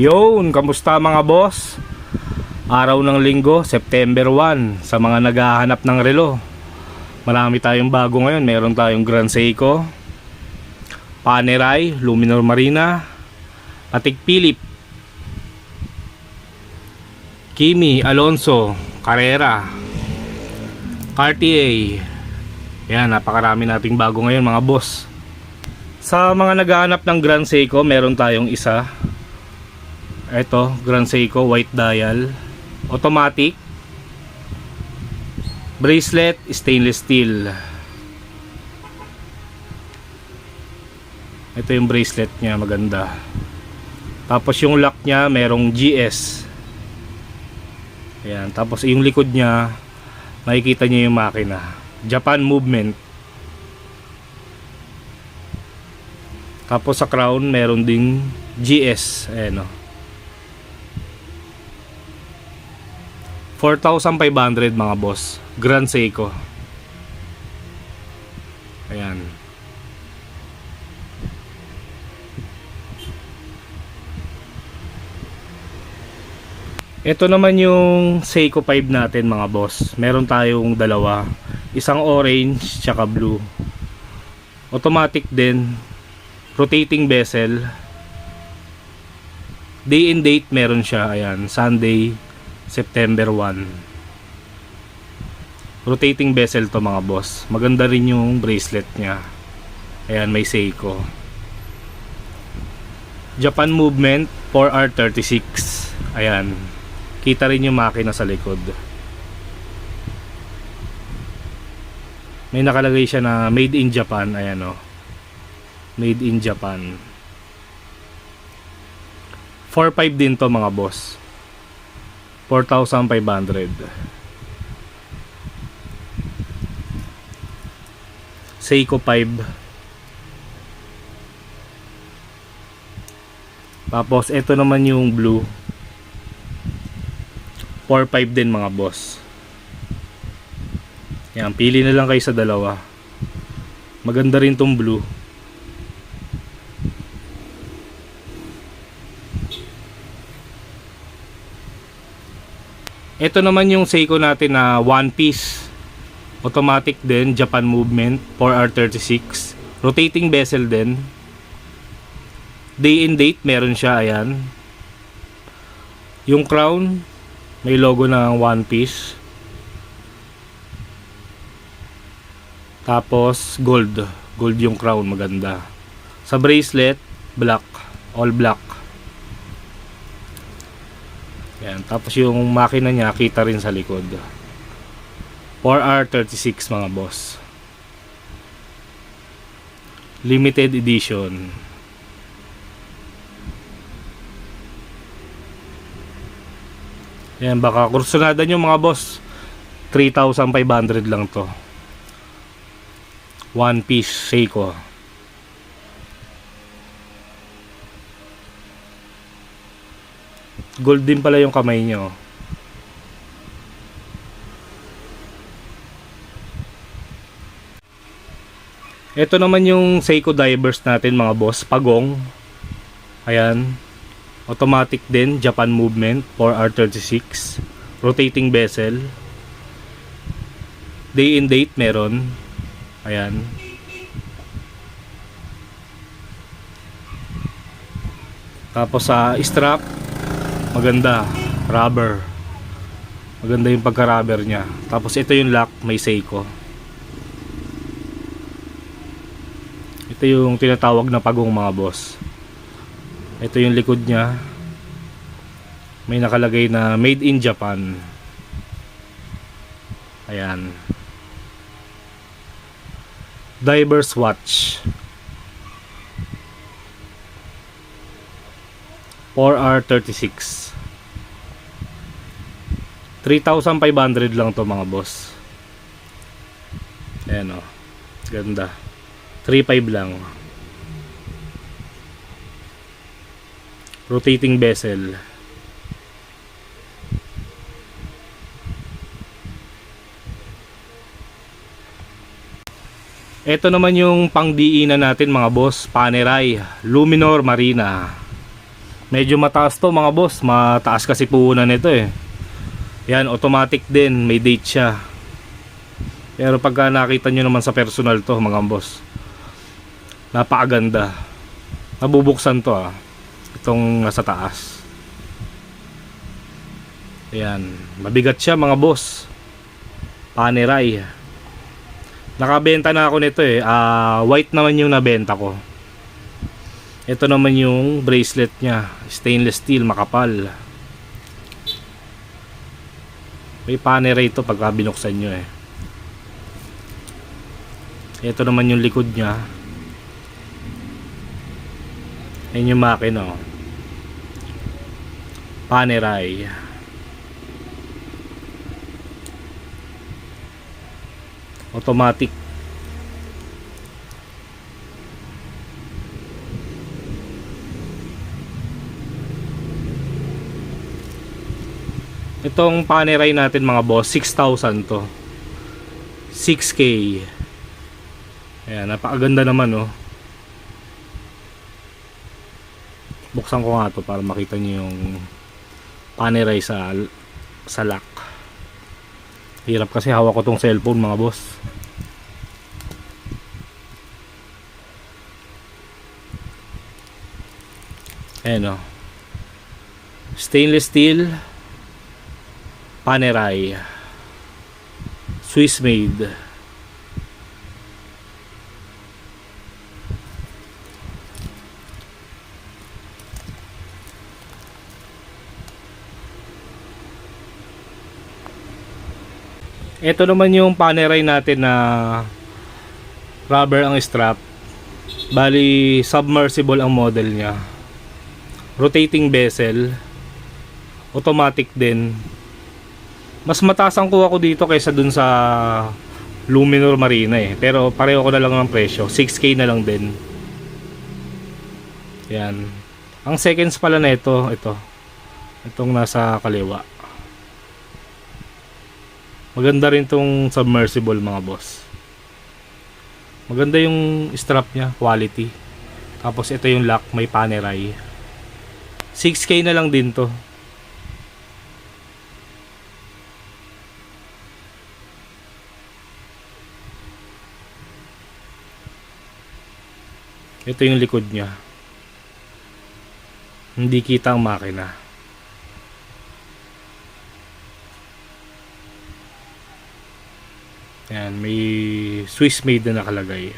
Yun, kamusta mga boss? Araw ng linggo, September 1. Sa mga naghahanap ng relo, marami tayong bago ngayon. Meron tayong Grand Seiko, Panerai, Luminor Marina, Patek Philippe, Kimi, Alonso, Carrera, Cartier. Yan, napakarami nating bago ngayon mga boss. Sa mga naghahanap ng Grand Seiko, meron tayong isa. Ito, Grand Seiko white dial, automatic, bracelet, stainless steel. Ito yung bracelet niya, maganda. Tapos yung lock niya merong GS. Ayan, tapos yung likod niya, makikita niyo yung makina, Japan movement. Tapos sa crown meron ding GS. Ayan o, 4,500 mga boss, Grand Seiko. Ayan. Ito naman yung Seiko 5 natin mga boss. Meron tayong dalawa, isang orange tsaka blue. Automatic din, rotating bezel. Day and date meron siya. Ayan, Sunday, September 1. Rotating bezel to mga boss. Maganda rin yung bracelet niya. Ayan, may Seiko. Japan movement 4R36. Ayan, kita rin yung makina sa likod. May nakalagay siya na made in Japan. Ayan o, made in Japan. 4.5 din to mga boss, 4,500. Seiko 5. Tapos ito naman yung blue, 4.5 din mga boss. Yan, pili na lang kayo sa dalawa. Maganda rin tong blue. Ito naman yung Seiko natin na one piece, automatic din, Japan movement 4R36, rotating bezel din, day and date meron siya. Ayan, yung crown may logo ng one piece, tapos gold yung crown, maganda. Sa bracelet, black, all black. Yan, tapos yung makina niya kita rin sa likod, 4R36 mga boss, limited edition. Yan, baka kursunada nyo mga boss, 3,500 lang to, one piece Seiko. Gold din pala yung kamay nyo. Ito naman yung Seiko divers natin mga boss, Pagong. Ayan, automatic din, Japan movement 4R36, rotating bezel, day and date meron. Ayan, tapos sa strap, maganda, rubber, maganda yung pagka-rubber nya. Tapos ito yung lock, may Seiko. Ito yung tinatawag na Pagong mga boss. Ito yung likod nya, may nakalagay na made in Japan. Ayan, diver's watch, 4R36, 3,500 lang to mga boss. Ayan o, ganda, 3.5 lang, rotating bezel. Ito naman yung pangdiinan natin mga boss, Panerai, Luminor Marina. Medyo mataas to mga boss, mataas kasi puhunan nito eh. Yan, automatic din, may date siya. Pero pagka nakita nyo naman sa personal to mga boss, napakaganda. Nabubuksan to itong nasa taas. Ayan, mabigat siya mga boss. Panerai. Nakabenta na ako nito eh. White naman yung nabenta ko. Ito naman yung bracelet nya, stainless steel, makapal. May panerai ito pagka binuksan nyo eh. Ito naman yung likod nya. Ayan yung makina panerai. Automatic. Itong panerai natin mga boss, 6,000 to. 6K. Ayan, napakaganda naman Buksan ko nga to para makita niyo yung panerai sa lock. Hirap kasi hawak ko tong cellphone mga boss. Ayan stainless steel panerai, Swiss made. Ito naman yung panerai natin na rubber ang strap. Bali submersible ang model nya. Rotating bezel. Automatic din. Mas mataas ang kuha ko dito kaysa dun sa Luminor Marina eh. Pero pareho ko na lang ng presyo. 6K na lang din. Yan. Ang seconds pala na ito. Itong nasa kaliwa. Maganda rin tong submersible mga boss. Maganda yung strap nya, quality. Tapos ito yung lock, may panerai. 6K na lang din to. Ito yung likod nya. Hindi kita ang makina. Yan, may Swiss made na nakalagay.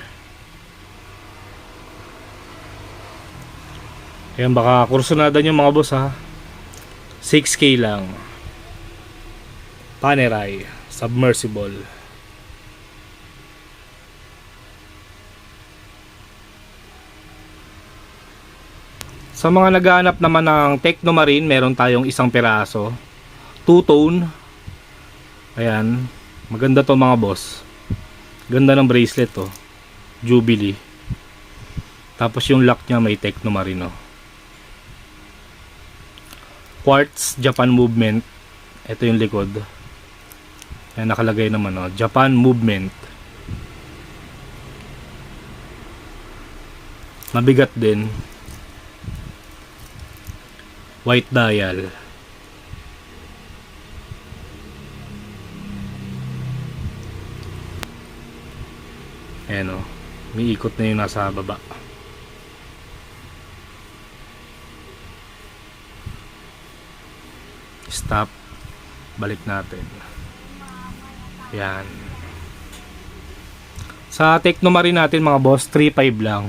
Yan, baka kursunada nyo mga boss 6K lang. Panerai, submersible. Sa mga naghahanap naman ng Technomarine, meron tayong isang piraso. Two-tone. Ayan. Maganda to mga boss. Ganda ng bracelet Jubilee. Tapos yung lock nya may Technomarine Quartz Japan movement. Ito yung likod. Ayan, nakalagay naman Japan movement. Mabigat din. White dial. Ayan may ikot na yung nasa baba. Stop. Balik natin. Yan. Sa Technomarine natin mga boss, 3.5 lang.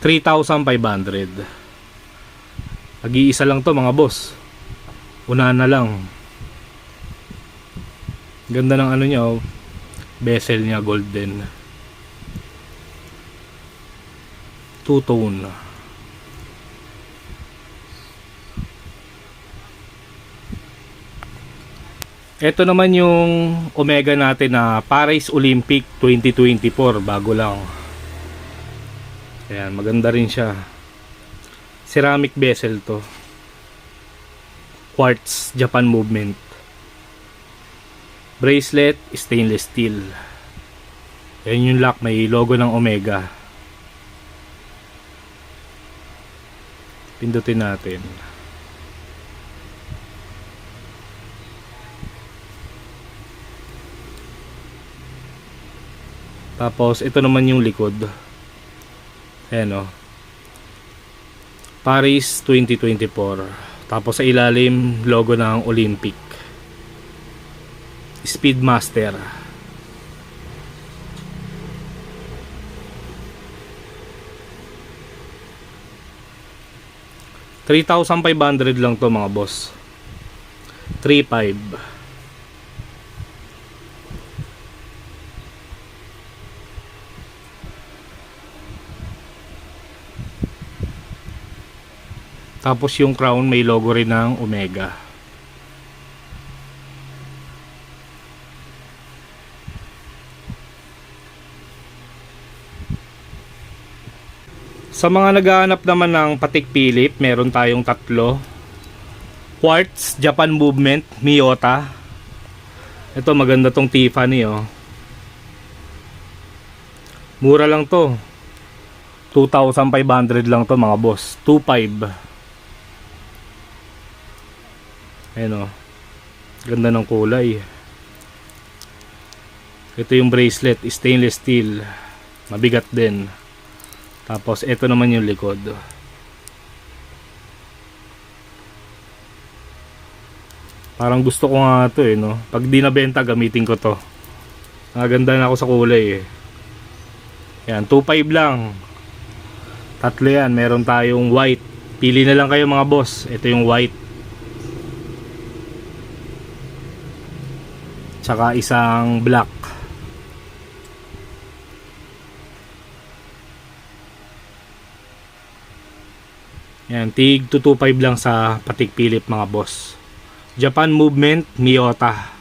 3,500. Nag-iisa lang to mga boss. Unahan na lang. Ganda ng nya bezel nya golden. Two-tone. Ito naman yung Omega natin na Paris Olympic 2024, bago lang. Ayan, maganda rin siya. Ceramic bezel to. Quartz Japan movement. Bracelet stainless steel. Ayan yung lock, may logo ng Omega. Pindutin natin. Tapos ito naman yung likod. Ayan o. Paris 2024. Tapos sa ilalim, logo ng Olympic. Speedmaster. $3,500 lang to mga boss. 3,500. Tapos yung crown may logo rin ng Omega. Sa mga naghahanap naman ng Patek Philippe, meron tayong tatlo. Quartz, Japan Movement, Miyota. Ito maganda tong Tiffany oh. Mura lang to. 2,500 lang to mga boss. 2,500. Ayan o. Ganda ng kulay. Ito yung bracelet. Stainless steel. Mabigat din. Tapos ito naman yung likod. Parang gusto ko nga ito eh no. Pag di nabenta gamitin ko to. Naganda na ako sa kulay eh. Ayan 2,500 lang. Tatlo yan. Meron tayong white. Pili na lang kayo mga boss. Ito yung white. Tsaka isang black. Yan, tig 225 lang sa Patek Philippe mga boss. Japan Movement, Miyota.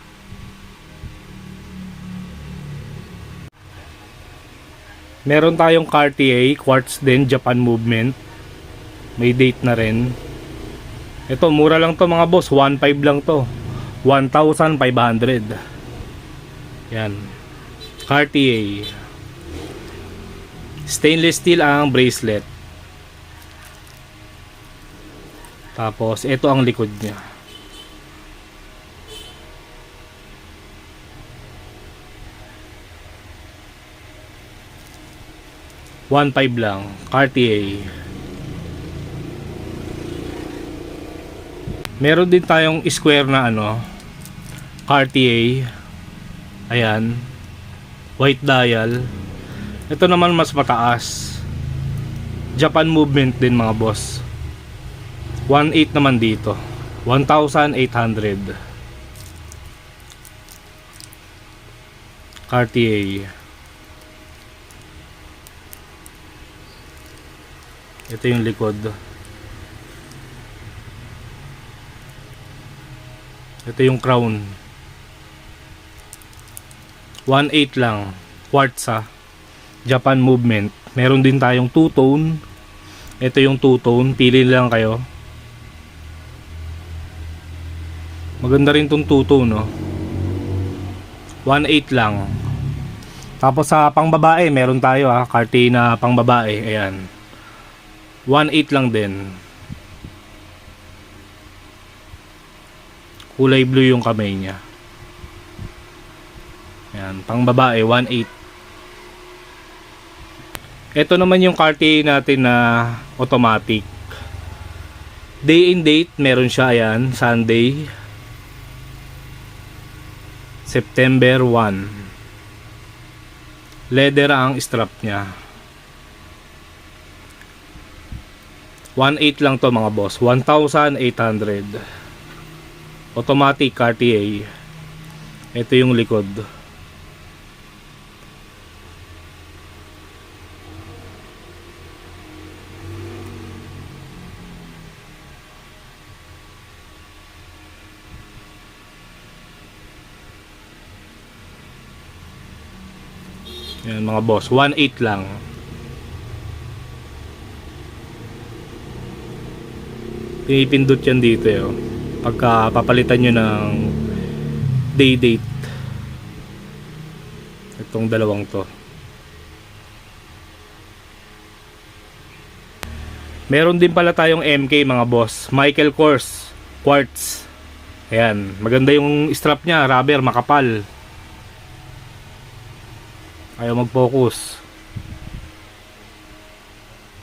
Meron tayong Cartier, quartz din, Japan Movement. May date na rin. Ito, mura lang to mga boss, 1,500 lang to. 1,500. Yan. Cartier. Stainless steel ang bracelet. Tapos ito ang likod niya. $1,500 lang. Cartier. Meron din tayong square na ano, Cartier. Ayan. White dial. Ito naman mas mataas. Japan Movement din mga boss. 1,800 naman dito. 1,800. Cartier. Ito yung likod. Ito yung crown. 1,800 lang. Quartz ha. Japan Movement. Meron din tayong two-tone. Ito yung two-tone. Pili lang kayo. Maganda rin tong two-tone no. 1,800 lang. Tapos sa pangbabae meron tayo ha. Cartier na pangbabae. Ayan. 1,800 lang din. Kulay blue yung kamay niya. Ayan, pang babae 1,800. Ito naman yung Cartier natin na automatic. Day and date meron siya, ayan, Sunday September 1. Leather ang strap niya. 1,800 lang to mga boss. 1,800. Automatic Cartier. Ito yung likod. Yan mga boss, 1,800 lang. Pinipindot yan dito eh, oh. Pagka papalitan nyo ng day date. Itong dalawang to. Meron din pala tayong MK mga boss, Michael Kors quartz. Ayan, maganda yung strap nya, rubber, makapal. Ayaw mag-focus.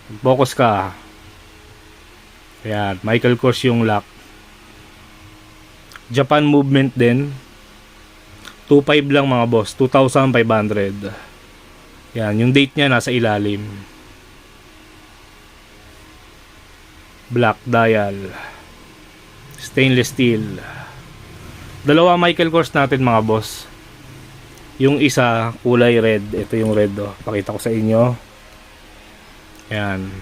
Mag-focus ka. Ayan, Michael Kors yung lock. Japan movement din. 2.5 lang mga boss. 2,500. Yan, yung date niya nasa ilalim. Black dial. Stainless steel. Dalawa Michael Kors natin mga boss. Yung isa kulay red. Ito yung red oh. Pakita ko sa inyo. Yan.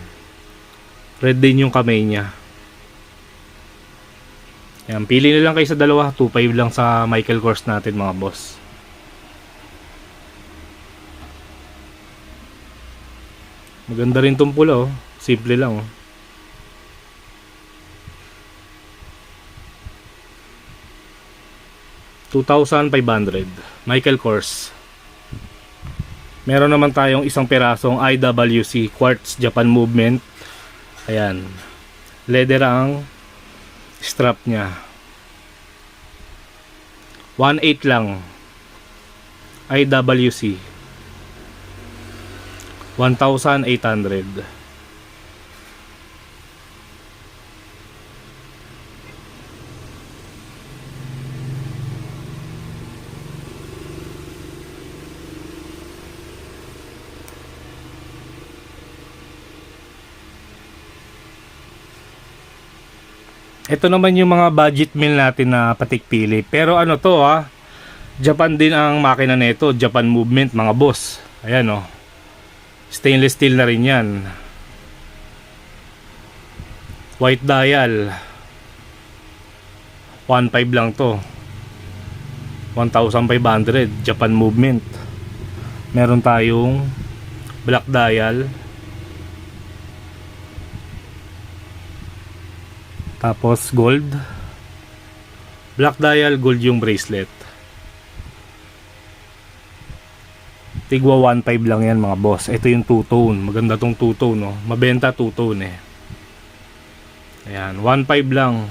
Red din yung kamay niya. Yan, pili na lang kayo sa dalawa. 2.5 lang sa Michael Kors natin mga boss. Maganda rin tong pula oh. Simple lang oh. $2,500 Michael Kors. Meron naman tayong isang pirasong IWC Quartz Japan movement. Ayan. Leather ang strap niya. 1.8 lang. IWC 1,800. Ito naman yung mga budget meal natin na patikpili. Pero ano to ha, Japan din ang makina nito. Japan movement mga boss. Ayan oh. Stainless steel na rin yan. White dial. 1.5 lang to. 1,500 Japan movement. Meron tayong black dial. Tapos gold. Black dial, gold yung bracelet. Tigwa 1.5 lang yan mga boss. Ito yung two-tone. Maganda tong two-tone no. Mabenta two-tone eh. Ayan, 1.5 lang.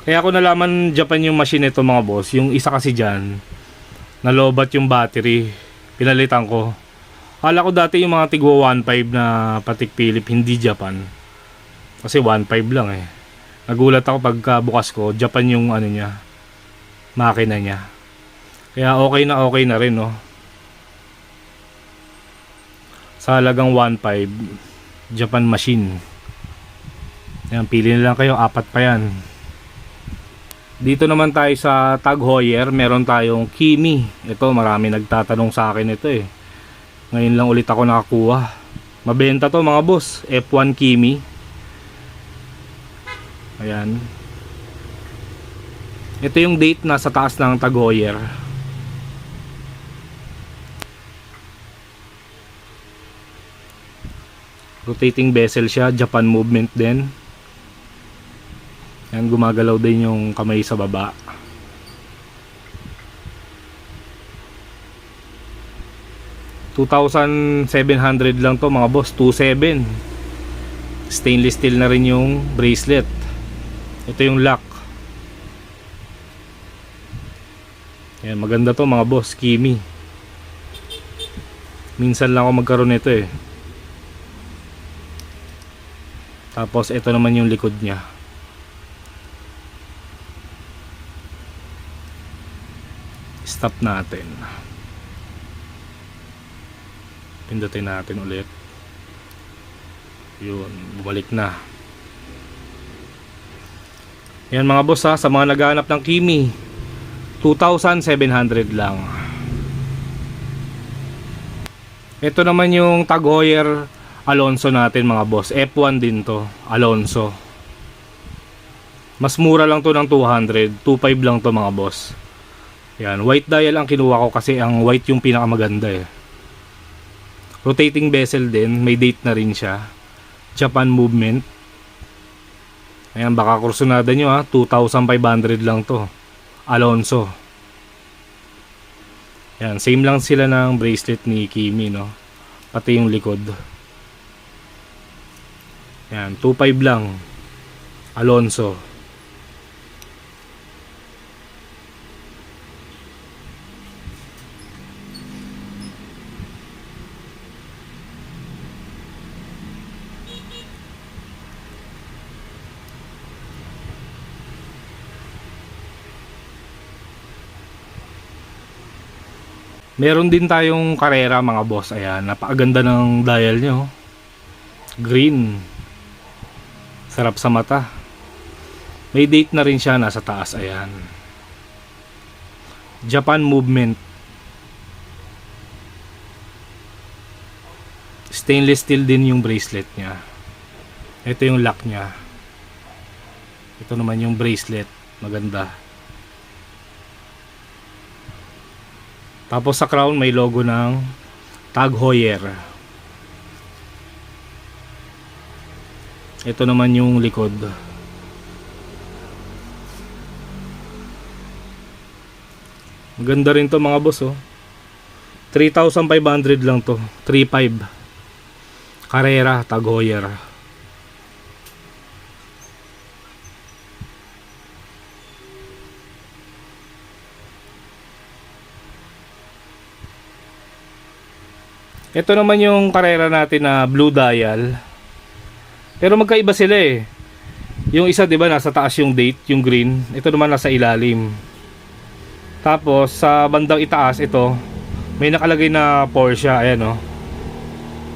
Kaya ako nalaman Japan yung machine nito mga boss. Yung isa kasi dyan, nalobat yung battery. Pinalitan ko. Akala ko dati yung mga tigwa 1.5 na patik Philip, hindi Japan. Kasi 1.5 lang eh. Nagulat ako pagka bukas ko, Japan yung ano niya, makina niya. Kaya okay na rin no. Sa halagang 1.5 Japan machine. Yan, pili na lang kayo, 4 pa yan. Dito naman tayo sa Tag Heuer, meron tayong Kimi. Ito, marami nagtatanong sa akin ito eh. Ngayon lang ulit ako nakakuha. Mabenta to mga boss, F1 Kimi. Ayan. Ito yung date na sa taas ng Tag Heuer. Rotating bezel siya, Japan movement din. Ayan, gumagalaw din yung kamay sa baba. $2,700 lang to mga boss. 2,700. Stainless steel na rin yung bracelet. Ito yung lock. Ayan, maganda to mga boss. Kimi. Minsan lang ako magkaroon nito eh. Tapos ito naman yung likod niya. Stop natin. Pindutin natin ulit. Yun, bumalik na. Yan mga boss ha, sa mga naghahanap ng Kimi, 2,700 lang. Ito naman yung Tag Heuer Alonso natin mga boss. F1 din to, Alonso. Mas mura lang to ng 200, 2.5 lang to mga boss. Yan, white dial ang kinuha ko kasi ang white yung pinakamaganda eh. Rotating bezel din, may date na rin siya. Japan movement. Ayan, baka kursunada nyo ha, 2,500 lang to. Alonso. Ayan, same lang sila ng bracelet ni Kimi no. Pati yung likod. Ayan, 2.5 lang. Alonso. Meron din tayong Carrera mga boss. Ayan, napakaganda ng dial nyo. Green. Sarap sa mata. May date na rin siya, nasa taas. Ayan. Japan movement. Stainless steel din yung bracelet niya. Ito yung lock niya. Ito naman yung bracelet. Maganda. Tapos sa crown may logo ng Tag Heuer. Ito naman yung likod. Maganda rin to mga boss oh. 3,500 lang to. 3,500. Carrera Tag Heuer. Ito naman yung Carrera natin na blue dial. Pero magkaiba sila eh. Yung isa 'di ba nasa taas yung date, yung green. Ito naman nasa ilalim. Tapos sa bandang itaas ito, may nakalagay na Porsche, ayan oh.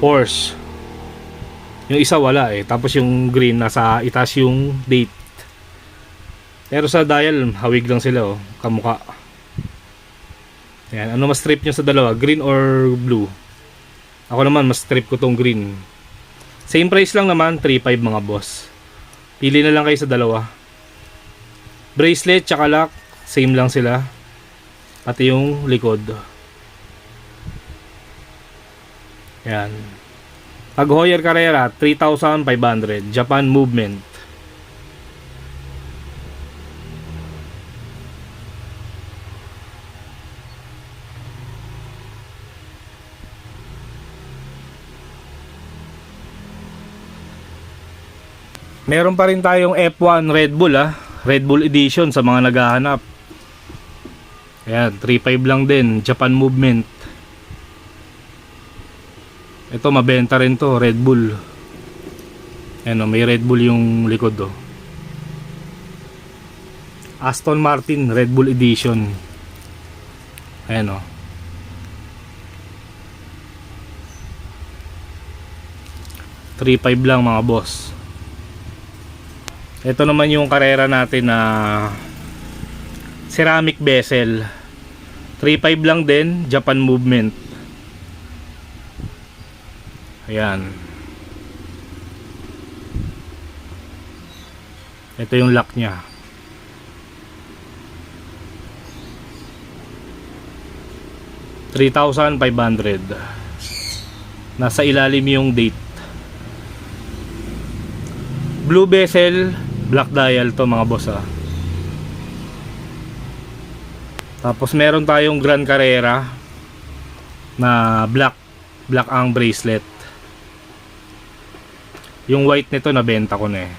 Porsche. Yung isa wala eh. Tapos yung green nasa itaas yung date. Pero sa dial, hawig lang sila oh, kamukha. Ayan, ano mas trip nyo sa dalawa? Green or blue? Ako naman mas trip ko tong green. Same price lang naman, 3,500 mga boss. Pili na lang kayo sa dalawa. Bracelet tsaka lock, same lang sila. Pati yung likod. Ayan. Tag Heuer Carrera 3,500. Japan movement. Meron pa rin tayong F1 Red Bull Red Bull Edition sa mga naghahanap. Ayan, 3,500 lang din. Japan movement. Ito mabenta rin to, Red Bull. Ayan o, may Red Bull yung likod o. Aston Martin Red Bull Edition. Ayan o. $3,500 lang mga boss. Ito naman yung Carrera natin na ceramic bezel. 3,500 lang din, Japan movement. Ayan. Ito yung lock nya. $3,500. Nasa ilalim yung date. Blue bezel, black dial to mga boss Tapos meron tayong Grand Carrera na black ang bracelet. Yung white nito nabenta ko na eh.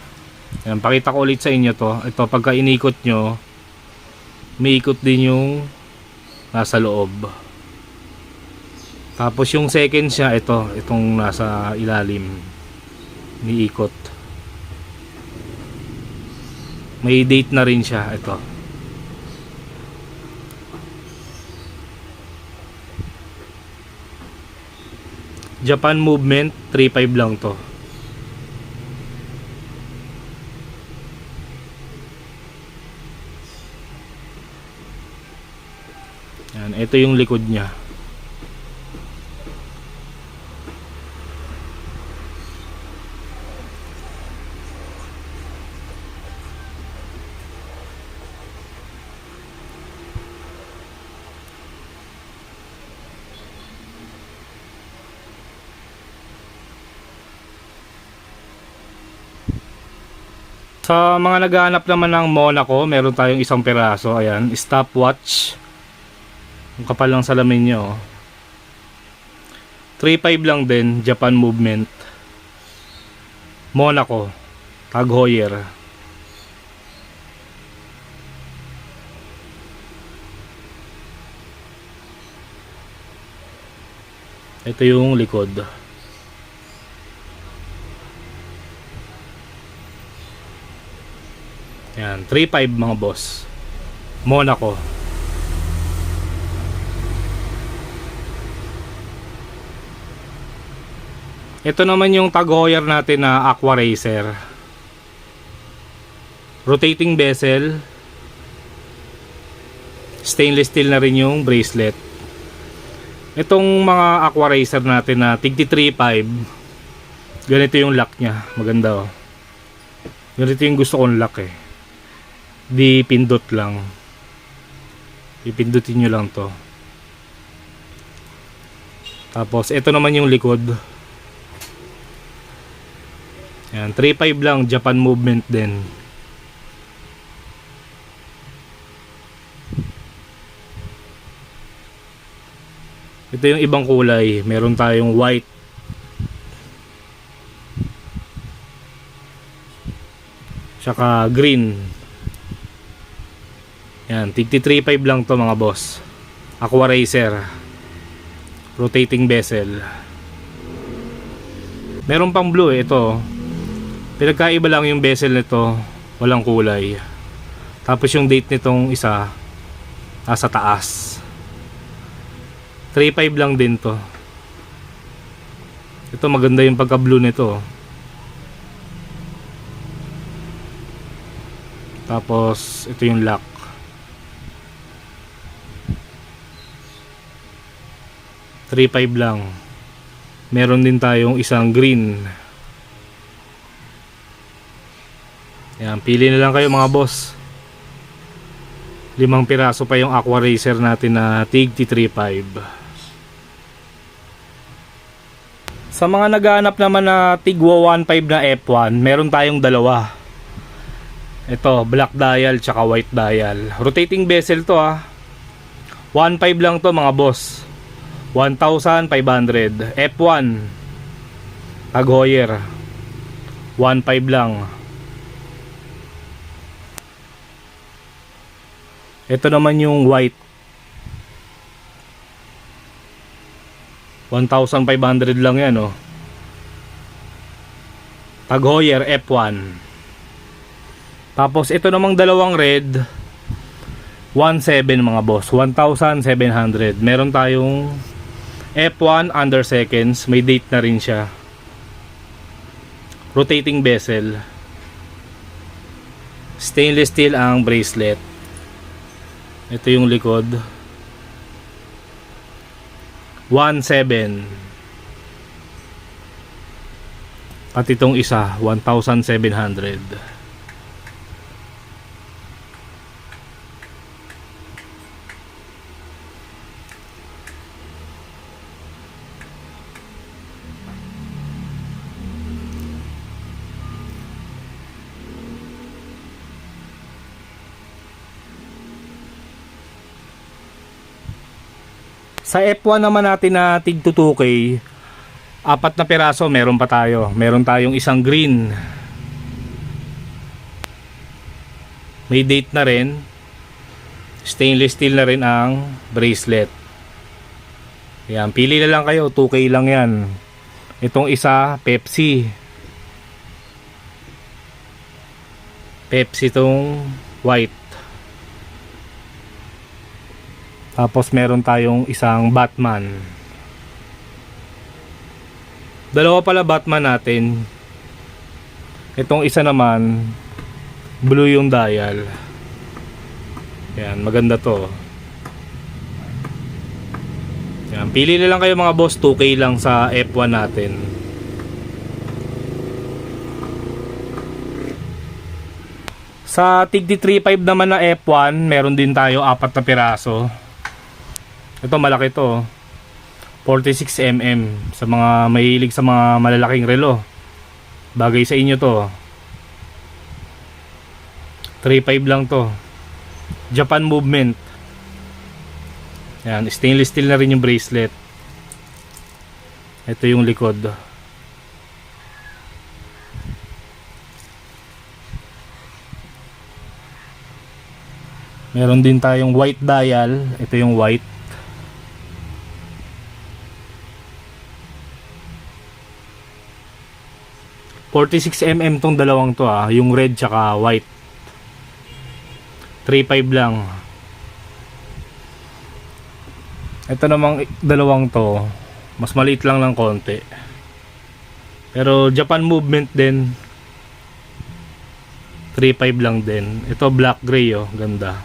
Ayan, pakita ko ulit sa inyo to. Ito pagka inikot nyo, may ikot din yung nasa loob. Tapos yung second siya, itong nasa ilalim, may ikot. May date na rin siya, ito. Japan movement, 3,500 lang to. Yan, ito yung likod niya. Sa mga naghahanap naman ng Monaco, meron tayong isang piraso. Ayan, stopwatch. Ang kapal ng salamin nyo. 3,500 lang din, Japan movement. Monaco, Tag Heuer. Ito yung likod. Yan, 3,500 mga boss. Monaco. Ito naman yung tag Heuer natin na Aqua Racer. Rotating bezel. Stainless steel na rin yung bracelet. Itong mga Aqua Racer natin na tig 3.5, ganito yung lock nya. Maganda oh. Ganito yung gusto kong lock eh. Di pindot lang. Ipindutin nyo lang to. Tapos ito naman yung likod. Yan, 3.5 lang, Japan movement din. Ito yung ibang kulay. Meron tayong white. Tsaka green. Yan, tig 3.5 lang to mga boss. Aqua Racer. Rotating bezel. Meron pang blue eh, ito. Pinagkaiba lang yung bezel nito, walang kulay. Tapos yung date nitong isa nasa taas. 3.5 lang din to. Ito maganda yung pagka blue nito. Tapos ito yung lock. 3.5 lang. Meron din tayong isang green. Yan, pili na lang kayo mga boss. 5 piraso pa yung Aqua Racer natin na tig 3.5. Sa mga naghahanap naman na tigwa 1.5 na F1, meron tayong dalawa. Ito, black dial tsaka white dial. Rotating bezel to ah. 1.5 lang to mga boss. 1,500. F1 tag Heuer. 1.5 lang. Ito naman yung white. 1,500 lang yan oh. Tag Heuer F1. Tapos ito namang dalawang red, 1.7 mga boss, 1,700. Meron tayong F1 under seconds, may date na rin siya. Rotating bezel. Stainless steel ang bracelet. Ito yung likod. 1.7. At itong isa 1,700. Sa F1 naman natin na tig 2K, 4 na piraso meron pa tayo. Meron tayong isang green. May date na rin. Stainless steel na rin ang bracelet. Yan, pili na lang kayo, 2K lang yan. Itong isa, Pepsi. Pepsi tong white. Tapos meron tayong isang Batman. Dalawa pala Batman natin. Itong isa naman blue yung dial. Yan, maganda to. Yan, pili na lang kayo mga boss, 2K lang sa F1 natin. Sa tigdi 3.5 naman na F1, meron din tayo 4 na piraso. Ito malaki to, 46mm. Sa mga mahilig sa mga malalaking relo, bagay sa inyo to. 3.5 lang to. Japan movement. Yan, stainless steel na rin yung bracelet. Ito yung likod. Meron din tayong white dial. Ito yung white. .46mm tong dalawang to ah, yung red tsaka white. 3.5 lang. Ito namang dalawang to, mas maliit lang ng konti. Pero Japan movement din. 3.5 lang din. Ito black gray oh, ganda.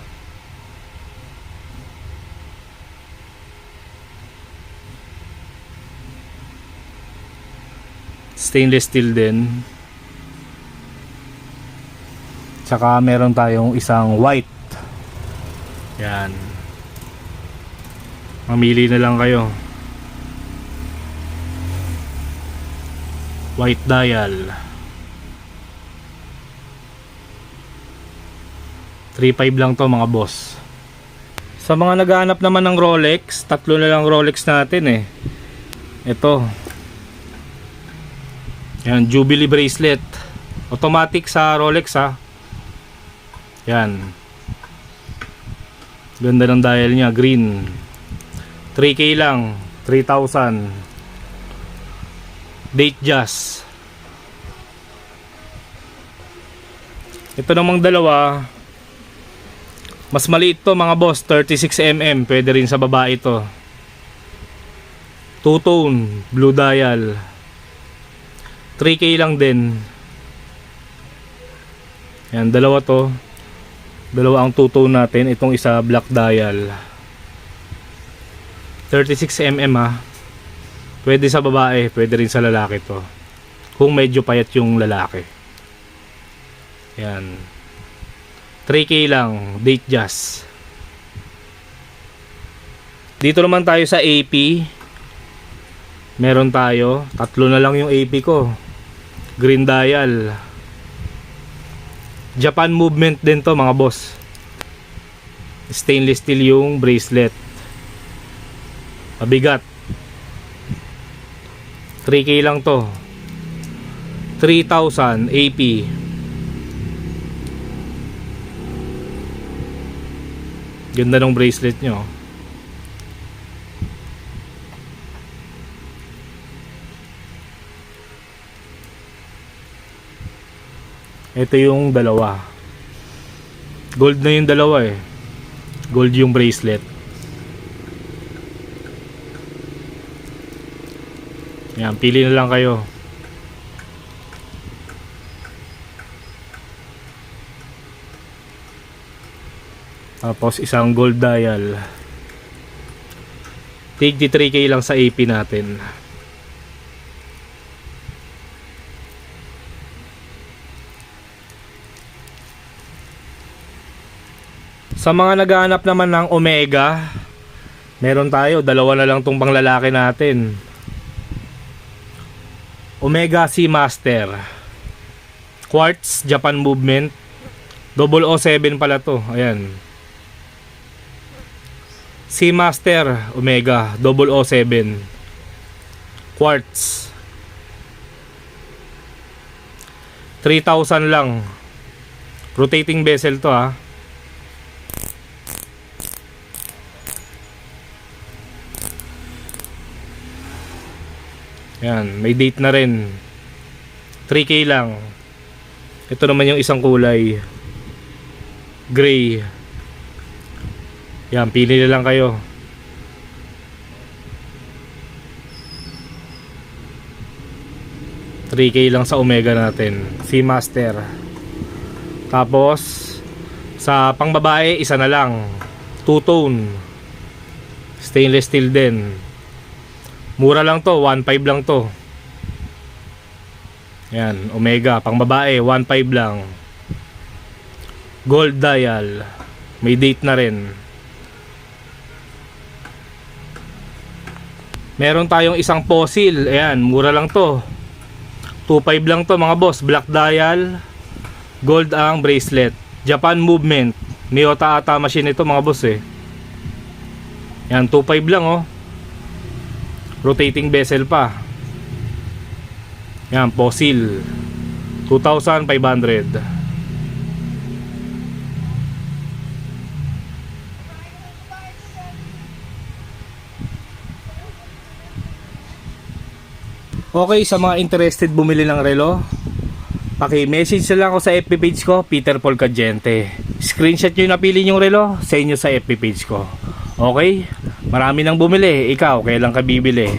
Stainless steel din. Tsaka meron tayong isang white. Yan. Mamili na lang kayo. White dial. 3.5 lang to mga boss. Sa mga naghahanap naman ng Rolex, tatlo na lang Rolex natin eh. Ito. Yan, Jubilee bracelet. Automatic sa Rolex ha. Yan. Ganda ng dial niya, green. 3K lang, 3,000. Date Jazz. Ito namang dalawa, mas maliit to mga boss, 36mm. Pwede rin sa babae to. Two-tone, blue dial. 3K lang din. Yan, dalawa to. Dalawa ang two-tone natin. Itong isa black dial. 36mm ha. Pwede sa babae, pwede rin sa lalaki to. Kung medyo payat yung lalaki. Yan. 3K lang, Date Jazz. Dito naman tayo sa AP. Meron tayo, tatlo na lang yung AP ko. Green dial. Japan movement din to mga boss. Stainless steel yung bracelet. Mabigat. 3K lang to. 3,000 AP. Ganda ng bracelet nyo. Ito yung dalawa. Gold na yung dalawa eh. Gold yung bracelet. Yan, pili na lang kayo. Tapos isang gold dial. 3K lang sa AP natin. Sa mga naghahanap naman ng Omega, meron tayo, dalawa na lang tong panglalaki natin. Omega Seamaster. Quartz, Japan movement. 007 pala to. Ayan. Seamaster Omega 007 Quartz. 3,000 lang. Rotating bezel to ha. Yan, may date na rin. 3K lang. Ito naman yung isang kulay. Gray. Yan, pili na lang kayo. $3K lang sa Omega natin. Seamaster. Tapos sa pangbabae, isa na lang. Two-tone. Stainless steel din. Mura lang to, 1.5 lang to. Yan, Omega, pang babae, 1.5 lang. Gold dial. May date na rin. Meron tayong isang fossil. Ayan, mura lang to. 2.5 lang to mga boss. Black dial. Gold ang bracelet. Japan movement. Miyota ata machine ito mga boss eh. Yan, 2.5 lang oh. Rotating bezel pa. Yan, fossil. 2,500. Okay, sa mga interested bumili ng relo, paki-message na lang ako sa FB page ko, Peter Paul Cadiente. Screenshot nyo yung napili nyong relo, sa inyo sa FB page ko. Okay? Marami nang bumili, ikaw, kailan ka bibili?